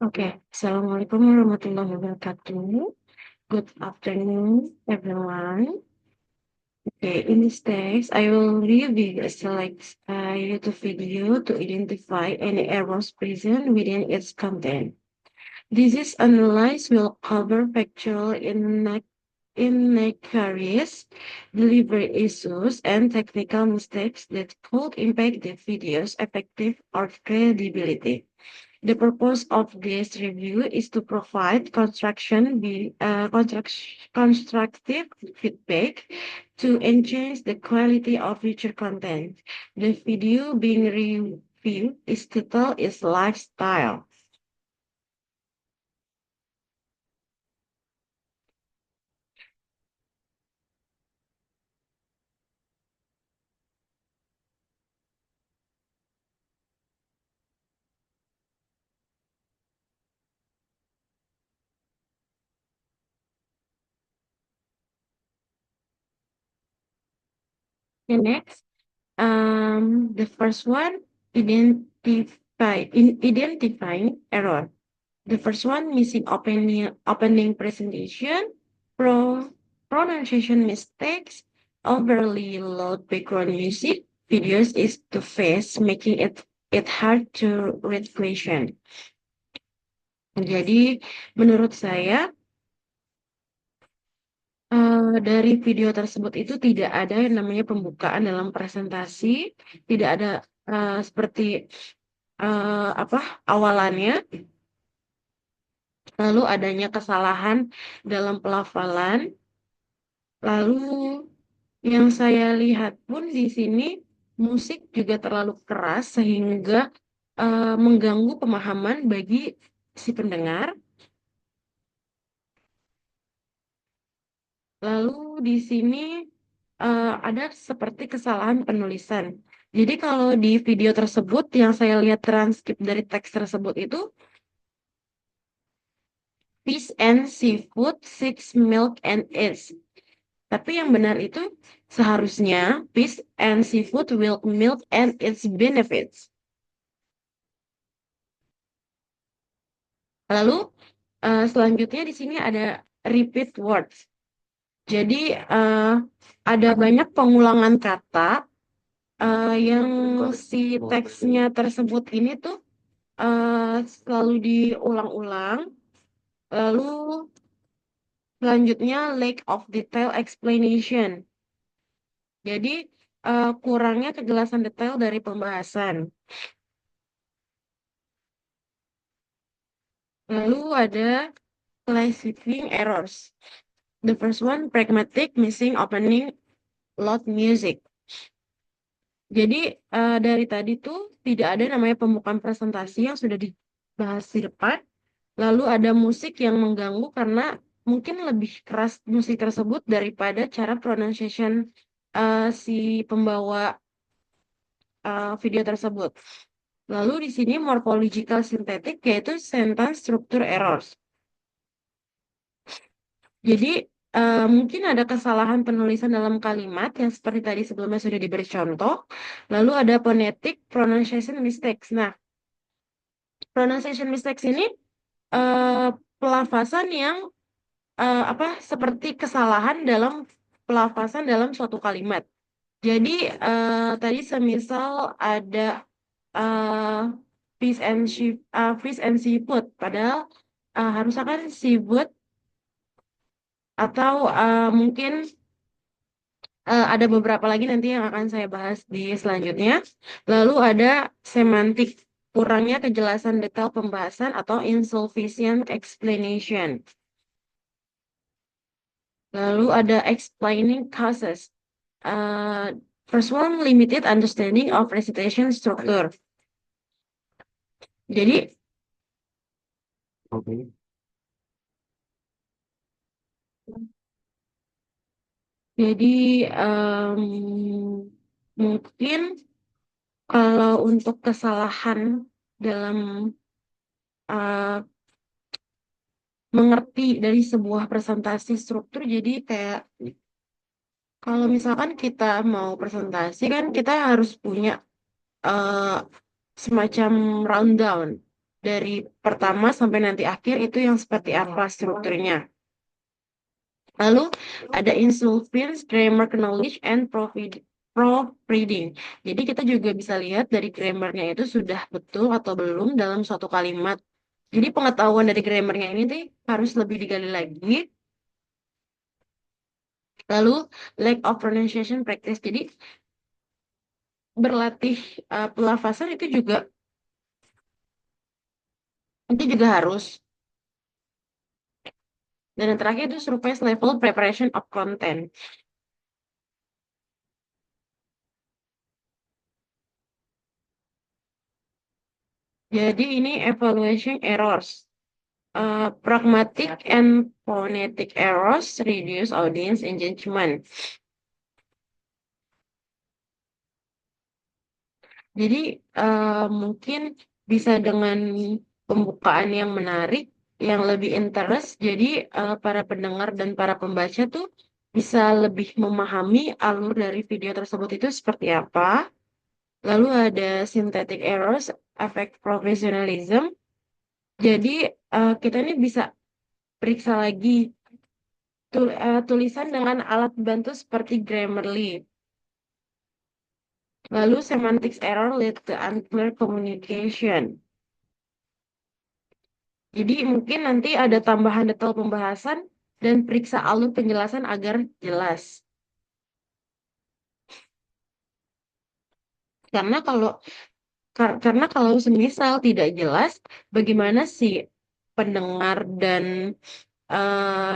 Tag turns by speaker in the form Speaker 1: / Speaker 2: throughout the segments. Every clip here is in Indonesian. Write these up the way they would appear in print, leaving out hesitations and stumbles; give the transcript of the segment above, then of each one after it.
Speaker 1: Okay, Assalamualaikum warahmatullahi wabarakatuh. Good afternoon, everyone. Okay, in this text, I will review a select YouTube video to identify any errors present within its content. This analysis will cover factual inaccuracies, delivery issues, and technical mistakes that could impact the video's effective or credibility. The purpose of this review is to provide constructive feedback to enhance the quality of future content. The video being reviewed is titled is Lifestyle. The next, the first one, identifying error. The first one, missing opening presentation, pronunciation mistakes, overly loud background music, videos is to face, making it hard to read question. Jadi, menurut saya, dari video tersebut itu tidak ada yang namanya pembukaan dalam presentasi, tidak ada seperti apa awalannya, lalu adanya kesalahan dalam pelafalan. Lalu yang saya lihat pun di sini musik juga terlalu keras sehingga mengganggu pemahaman bagi si pendengar. Lalu di sini ada seperti kesalahan penulisan. Jadi kalau di video tersebut yang saya lihat transkrip dari teks tersebut itu fish and seafood, six milk and eggs. Tapi yang benar itu seharusnya fish and seafood will milk and its benefits. Lalu selanjutnya di sini ada repeat words. Jadi ada banyak pengulangan kata yang si teksnya tersebut ini tuh selalu diulang-ulang. Lalu selanjutnya lack of detail explanation. Jadi kurangnya kejelasan detail dari pembahasan. Lalu ada classifying errors. The first one, pragmatic missing opening loud music. Jadi dari tadi tuh tidak ada namanya pembukaan presentasi yang sudah dibahas di depan. Lalu ada musik yang mengganggu karena mungkin lebih keras musik tersebut daripada cara pronunciation si pembawa video tersebut. Lalu di sini morphological synthetic yaitu sentence structure errors. Jadi mungkin ada kesalahan penulisan dalam kalimat yang seperti tadi sebelumnya sudah diberi contoh. Lalu ada phonetic pronunciation mistakes. Nah, pronunciation mistakes ini eh, pelafasan yang apa seperti kesalahan dalam pelafasan dalam suatu kalimat. Jadi tadi semisal ada eh, fish and seafood, padahal harusnya kan seafood atau mungkin ada beberapa lagi nanti yang akan saya bahas di selanjutnya. Lalu ada semantik, kurangnya kejelasan detail pembahasan atau insufficient explanation. Lalu ada explaining causes. Uh, First one, limited understanding of recitation structure. Jadi, jadi mungkin kalau untuk kesalahan dalam uh, mengerti dari sebuah presentasi struktur, jadi kayak kalau misalkan kita mau presentasi kan kita harus punya uh, semacam rundown. dari pertama sampai nanti akhir itu yang seperti apa strukturnya. Lalu ada insulfins, grammar knowledge, and proofreading. Jadi kita juga bisa lihat dari grammarnya itu sudah betul atau belum dalam suatu kalimat. Jadi pengetahuan dari grammarnya ini tuh harus lebih digali lagi. Lalu lack of pronunciation practice. Jadi berlatih pelafasan itu juga harus. Dan yang terakhir itu surface level preparation of content. Jadi ini evaluation errors. Pragmatic and phonetic errors reduce audience engagement. Jadi mungkin bisa dengan pembukaan yang menarik, yang lebih interest. Jadi para pendengar dan para pembaca tuh bisa lebih memahami alur dari video tersebut itu seperti apa. Lalu ada synthetic errors, affect professionalism. Jadi kita ini bisa periksa lagi tulisan dengan alat bantu seperti Grammarly. Lalu semantics error lead to unclear communication. Jadi mungkin nanti ada tambahan detail pembahasan dan periksa alur penjelasan agar jelas. Karena kalau karena kalau semisal tidak jelas, bagaimana sih pendengar dan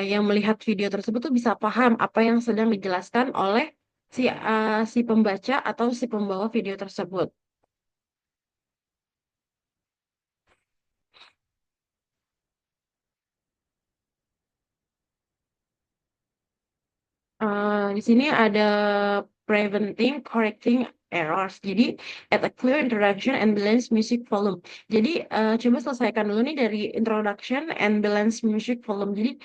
Speaker 1: yang melihat video tersebut tuh bisa paham apa yang sedang dijelaskan oleh si pembaca atau si pembawa video tersebut. Di sini ada preventing, correcting errors. Jadi, at a clear introduction and balance music volume. Jadi, coba selesaikan dulu nih dari introduction and balance music volume. Jadi,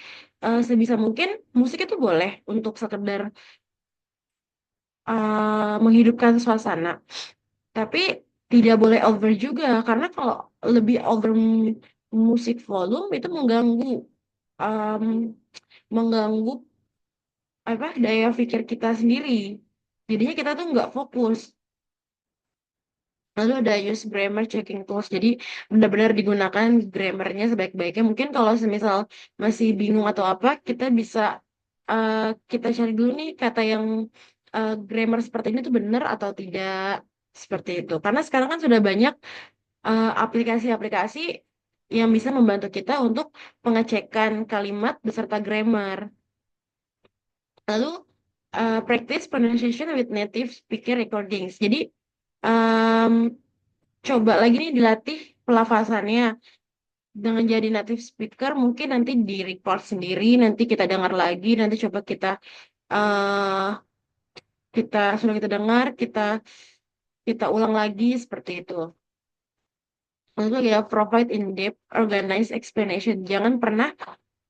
Speaker 1: sebisa mungkin musik itu boleh untuk sekedar menghidupkan suasana. Tapi tidak boleh over juga, karena kalau lebih over musik volume itu um, mengganggu apa daya pikir kita sendiri. Jadinya kita tuh nggak fokus. Lalu ada use grammar checking tools. Jadi benar-benar digunakan grammarnya sebaik-baiknya. Mungkin kalau semisal masih bingung atau apa, kita bisa uh, kita cari dulu nih kata yang grammar seperti ini tuh benar atau tidak seperti itu. Karena sekarang kan sudah banyak aplikasi-aplikasi yang bisa membantu kita untuk pengecekan kalimat beserta grammar. Lalu practice pronunciation with native speaker recordings. Jadi em, coba lagi nih dilatih pelafasannya dengan jadi native speaker. Mungkin nanti di record sendiri, nanti kita dengar lagi, nanti coba eh sudah kita dengar, kita ulang lagi seperti itu. Lalu ya provide in-depth organized explanation.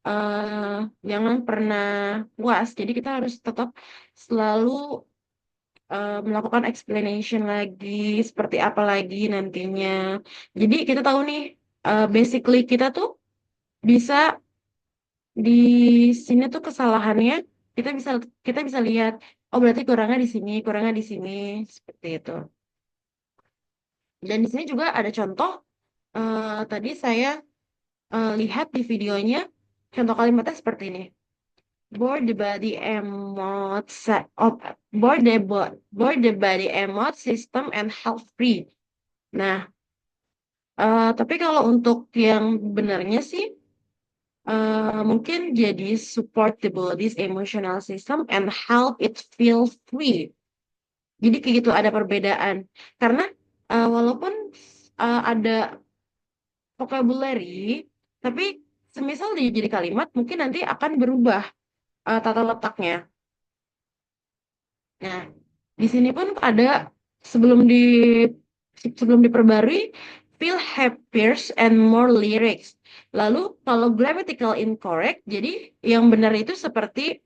Speaker 1: eh jangan pernah puas. Jadi kita harus tetap selalu melakukan explanation lagi, seperti apa lagi nantinya. Jadi kita tahu nih, basically kita tuh bisa di sini tuh kesalahannya kita bisa kita bisa lihat, oh berarti kurangnya di sini, seperti itu. Dan di sini juga ada contoh, tadi saya lihat di videonya, contoh kalimatnya seperti ini. Board the body emote board the body emote system and health free. Nah, tapi kalau untuk yang benarnya sih, mungkin jadi support the body's emotional system and help it feel free. Jadi kayak gitu ada perbedaan. Karena walaupun ada vocabulary, tapi semisal dia jadi kalimat, mungkin nanti akan berubah tata letaknya. Nah, di sini pun ada sebelum di sebelum diperbarui feel happier and more lyrics. Lalu kalau grammatical incorrect, jadi yang benar itu seperti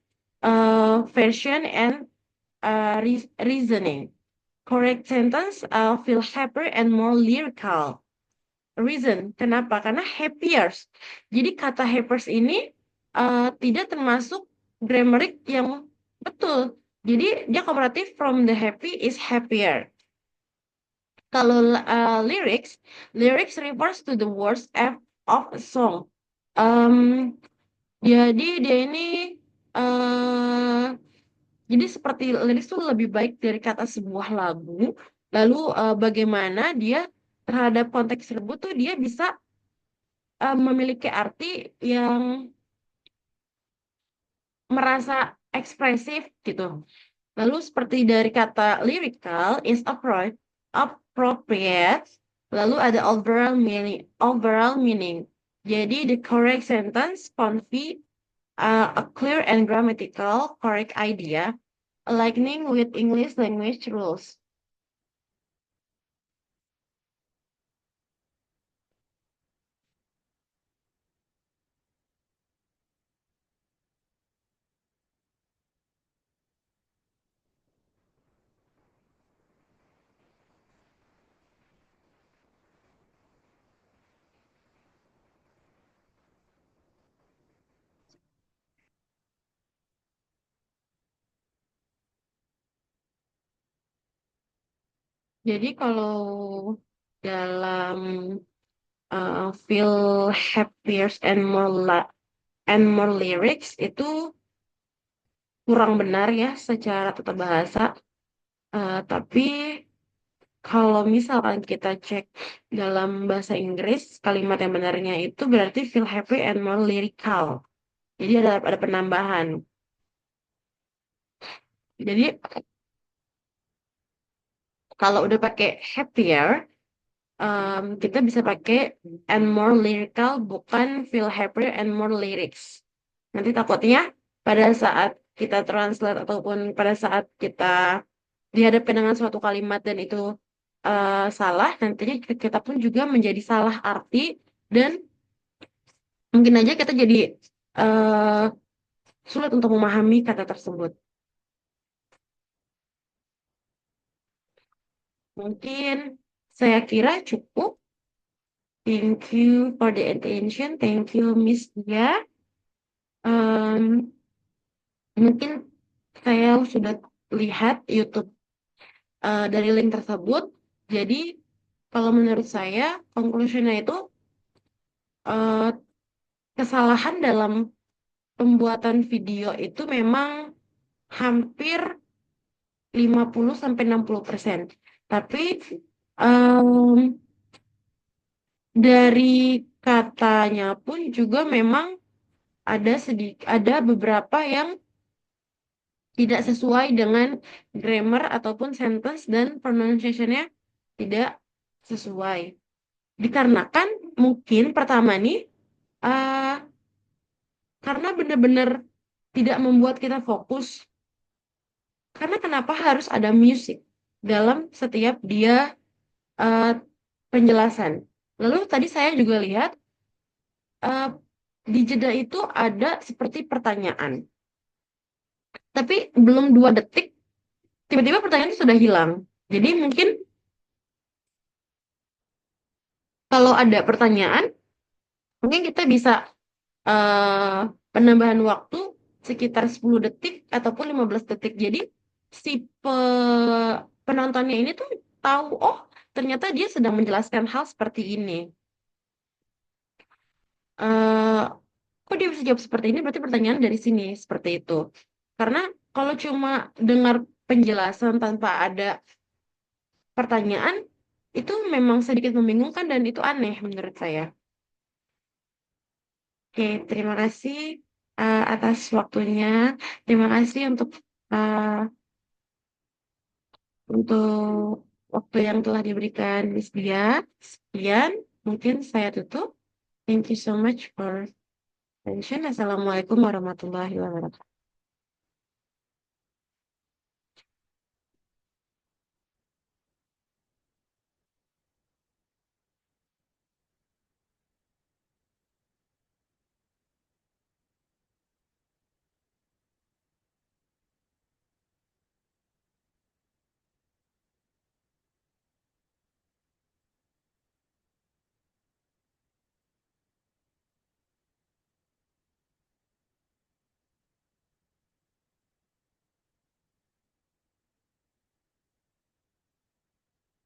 Speaker 1: version and reasoning. Correct sentence feel happier and more lyrical. reason. Kenapa? Karena happier. Jadi kata happier ini tidak termasuk grammaric yang betul. Jadi dia komparatif from the happy is happier. Kalau lyrics, lyrics refers to the words of a song. Um, jadi dia ini eh jadi seperti lirik itu lebih baik dari kata sebuah lagu. Lalu bagaimana dia terhadap konteks tersebut tuh dia bisa memiliki arti yang merasa ekspresif gitu. Lalu seperti dari kata lyrical is appropriate. Lalu ada overall meaning. Jadi the correct sentence convey a clear and grammatical correct idea aligning with English language rules. Jadi kalau dalam feel happier and more lyrics itu kurang benar ya secara tata bahasa. Tapi kalau misalkan kita cek dalam bahasa Inggris, kalimat yang benarnya itu berarti feel happy and more lyrical. Jadi ada penambahan. Jadi kalau udah pakai happier, kita bisa pakai and more lyrical, bukan feel happier and more lyrics. Nanti takutnya pada saat kita translate ataupun pada saat kita dihadapkan dengan suatu kalimat dan itu salah, nantinya kita pun juga menjadi salah arti dan mungkin aja kita jadi eh, sulit untuk memahami kata tersebut. Mungkin saya kira cukup. Thank you for the attention. Thank you, Miss Dia. Em, Mungkin saya sudah lihat YouTube dari link tersebut. Jadi, kalau menurut saya, conclusion-nya itu eh, kesalahan dalam pembuatan video itu memang hampir 50-60%. Tapi em, dari katanya pun juga memang ada beberapa yang tidak sesuai dengan grammar ataupun sentence dan pronunciation-nya tidak sesuai. Dikarenakan mungkin pertama nih eh, karena benar-benar tidak membuat kita fokus. Karena kenapa harus ada musik dalam setiap dia eh, penjelasan. Lalu tadi saya juga lihat eh, di jeda itu ada seperti pertanyaan. Tapi belum 2 detik, tiba-tiba pertanyaan itu sudah hilang. Jadi mungkin kalau ada pertanyaan, mungkin kita bisa eh, penambahan waktu sekitar 10 detik ataupun 15 detik. Jadi si penontonnya ini tuh tahu, oh ternyata dia sedang menjelaskan hal seperti ini. eh Kok dia bisa jawab seperti ini? Berarti pertanyaan dari sini seperti itu. Karena kalau cuma dengar penjelasan tanpa ada pertanyaan, itu memang sedikit membingungkan dan itu aneh menurut saya. Oke, terima kasih atas waktunya. Terima kasih uh, untuk waktu yang telah diberikan Miss Dia. Sekian, mungkin saya tutup. Thank you so much for attention. Assalamualaikum warahmatullahi wabarakatuh.